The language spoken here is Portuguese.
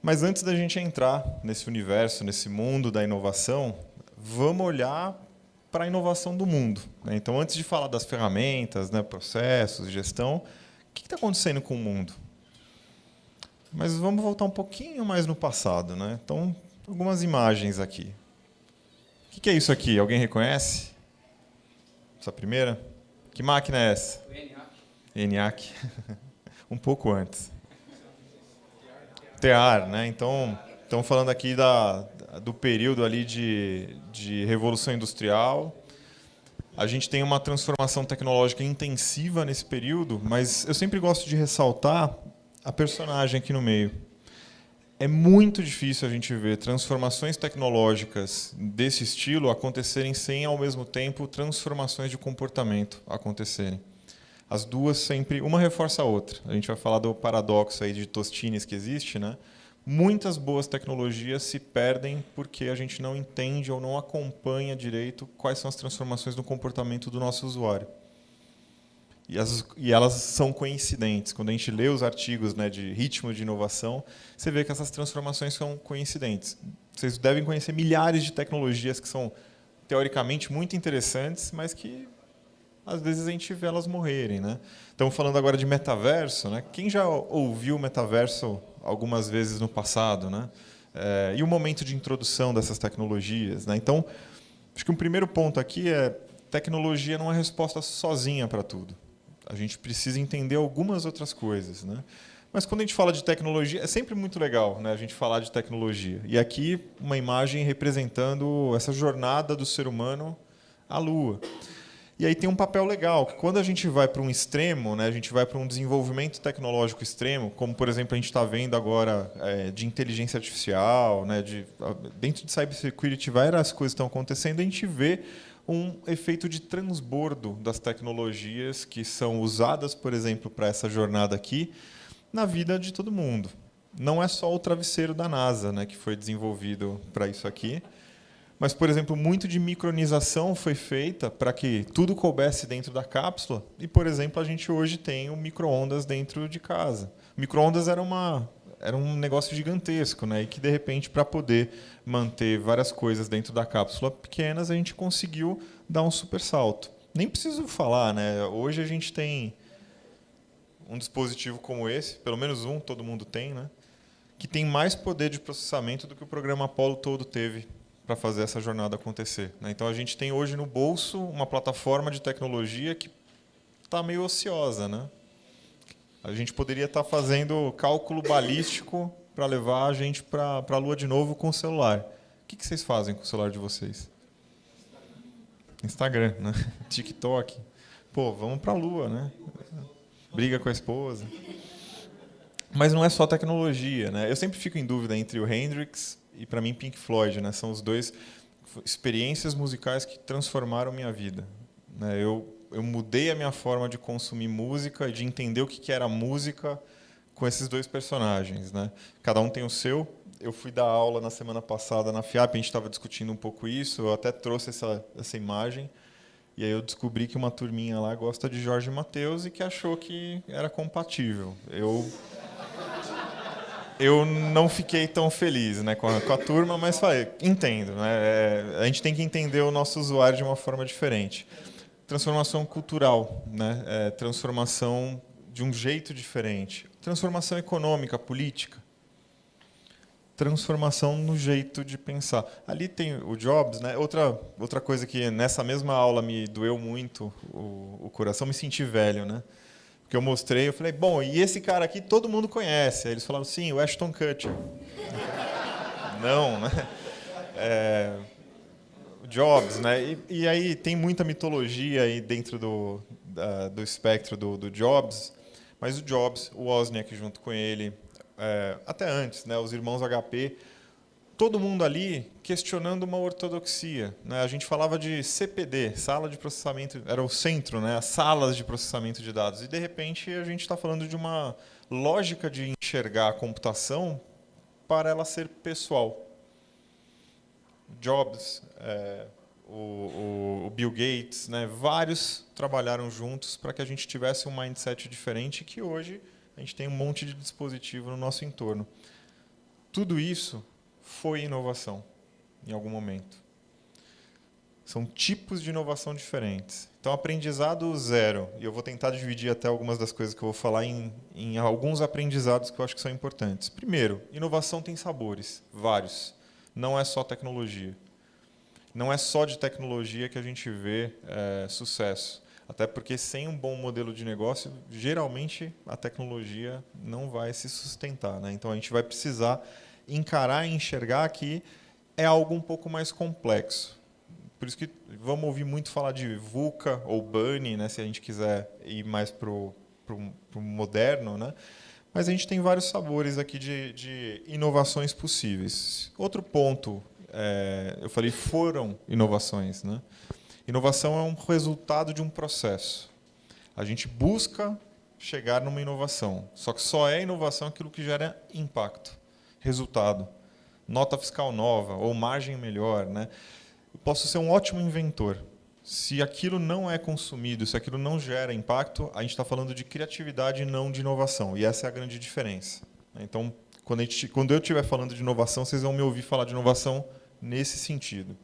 Mas antes da gente entrar nesse universo, nesse mundo da inovação, vamos olhar para a inovação do mundo, né? Então, antes de falar das ferramentas, né, processos, gestão, o que está acontecendo com o mundo? Mas vamos voltar um pouquinho mais no passado, né? Então, algumas imagens aqui. O que é isso aqui? Alguém reconhece? Essa primeira? Que máquina é essa? O ENIAC. ENIAC. Um pouco antes. TEAR, né? Então, estamos falando aqui do período ali de Revolução Industrial. A gente tem uma transformação tecnológica intensiva nesse período, mas eu sempre gosto de ressaltar a personagem aqui no meio. É muito difícil a gente ver transformações tecnológicas desse estilo acontecerem sem, ao mesmo tempo, transformações de comportamento acontecerem. As duas sempre, uma reforça a outra. A gente vai falar do paradoxo aí de Tostines que existe, né? Muitas boas tecnologias se perdem porque a gente não entende ou não acompanha direito quais são as transformações no comportamento do nosso usuário. E elas são coincidentes. Quando a gente lê os artigos, né, de ritmo de inovação, você vê que essas transformações são coincidentes. Vocês devem conhecer milhares de tecnologias que são teoricamente muito interessantes, mas que às vezes a gente vê elas morrerem, né? Estamos falando agora de metaverso, né? Quem já ouviu metaverso algumas vezes no passado, né? E o momento de introdução dessas tecnologias, né? Então, acho que um primeiro ponto aqui é tecnologia não é resposta sozinha para tudo. A gente precisa entender algumas outras coisas, né? Mas quando a gente fala de tecnologia, é sempre muito legal, né, a gente falar de tecnologia. E aqui uma imagem representando essa jornada do ser humano à Lua. E aí tem um papel legal, que quando a gente vai para um extremo, né, a gente vai para um desenvolvimento tecnológico extremo, como, por exemplo, a gente está vendo agora de inteligência artificial, né, dentro de cybersecurity várias coisas estão acontecendo, a gente vê um efeito de transbordo das tecnologias que são usadas, por exemplo, para essa jornada aqui, na vida de todo mundo. Não é só o travesseiro da NASA, né, que foi desenvolvido para isso aqui, mas, por exemplo, muito de micronização foi feita para que tudo coubesse dentro da cápsula. E, por exemplo, a gente hoje tem o micro-ondas dentro de casa. O micro-ondas era um negócio gigantesco, né? E que, de repente, para poder manter várias coisas dentro da cápsula pequenas, a gente conseguiu dar um super salto. Nem preciso falar, né? Hoje a gente tem um dispositivo como esse, pelo menos um, todo mundo tem, né? Que tem mais poder de processamento do que o programa Apollo todo teve para fazer essa jornada acontecer, né? Então a gente tem hoje no bolso uma plataforma de tecnologia que está meio ociosa, né? A gente poderia estar fazendo cálculo balístico para levar a gente para a Lua de novo com o celular. O que vocês fazem com o celular de vocês? Instagram, né? TikTok. Pô, vamos para a Lua, né? Briga com a esposa. Mas não é só tecnologia, né? Eu sempre fico em dúvida entre o Hendrix e, para mim, Pink Floyd, né? São os dois experiências musicais que transformaram minha vida, né? Eu mudei a minha forma de consumir música e de entender o que era música com esses dois personagens, né? Cada um tem o seu. Eu fui dar aula na semana passada na FIAP, a gente estava discutindo um pouco isso, eu até trouxe essa imagem, e aí eu descobri que uma turminha lá gosta de Jorge Mateus e que achou que era compatível. Eu não fiquei tão feliz, né, com a turma, mas falei, entendo, né, a gente tem que entender o nosso usuário de uma forma diferente. Transformação cultural, né, transformação de um jeito diferente. Transformação econômica, política. Transformação no jeito de pensar. Ali tem o Jobs, né? Outra coisa que nessa mesma aula me doeu muito o coração, me senti velho, né? Que eu mostrei, eu falei, bom, e esse cara aqui todo mundo conhece. Aí eles falaram, sim, o Ashton Kutcher. Não, né? O Jobs, né? E aí tem muita mitologia aí dentro do espectro do Jobs, mas o Jobs, o Wozniak junto com ele, até antes, né? Os irmãos HP, todo mundo ali questionando uma ortodoxia, né? A gente falava de CPD, sala de processamento, era o centro, né? As salas de processamento de dados. E, de repente, a gente está falando de uma lógica de enxergar a computação para ela ser pessoal. Jobs, o Bill Gates, né? Vários trabalharam juntos para que a gente tivesse um mindset diferente que hoje a gente tem um monte de dispositivo no nosso entorno. tudo isso foi inovação, em algum momento. São tipos de inovação diferentes. Então, aprendizado zero, e eu vou tentar dividir até algumas das coisas que eu vou falar em alguns aprendizados que eu acho que são importantes. Primeiro, inovação tem sabores, vários. Não é só tecnologia. Não é só de tecnologia que a gente vê sucesso. Até porque, sem um bom modelo de negócio, geralmente a tecnologia não vai se sustentar, né? Então, a gente vai precisar encarar e enxergar que é algo um pouco mais complexo. Por isso que vamos ouvir muito falar de VUCA ou BUNny, né, se a gente quiser ir mais para o moderno, né? Mas a gente tem vários sabores aqui de inovações possíveis. Outro ponto, eu falei, foram inovações, né? Inovação é um resultado de um processo. A gente busca chegar numa inovação, só que só é inovação aquilo que gera impacto, resultado, nota fiscal nova ou margem melhor, né? Eu posso ser um ótimo inventor. Se aquilo não é consumido, se aquilo não gera impacto, a gente está falando de criatividade e não de inovação. E essa é a grande diferença. Então, quando eu estiver falando de inovação, vocês vão me ouvir falar de inovação nesse sentido.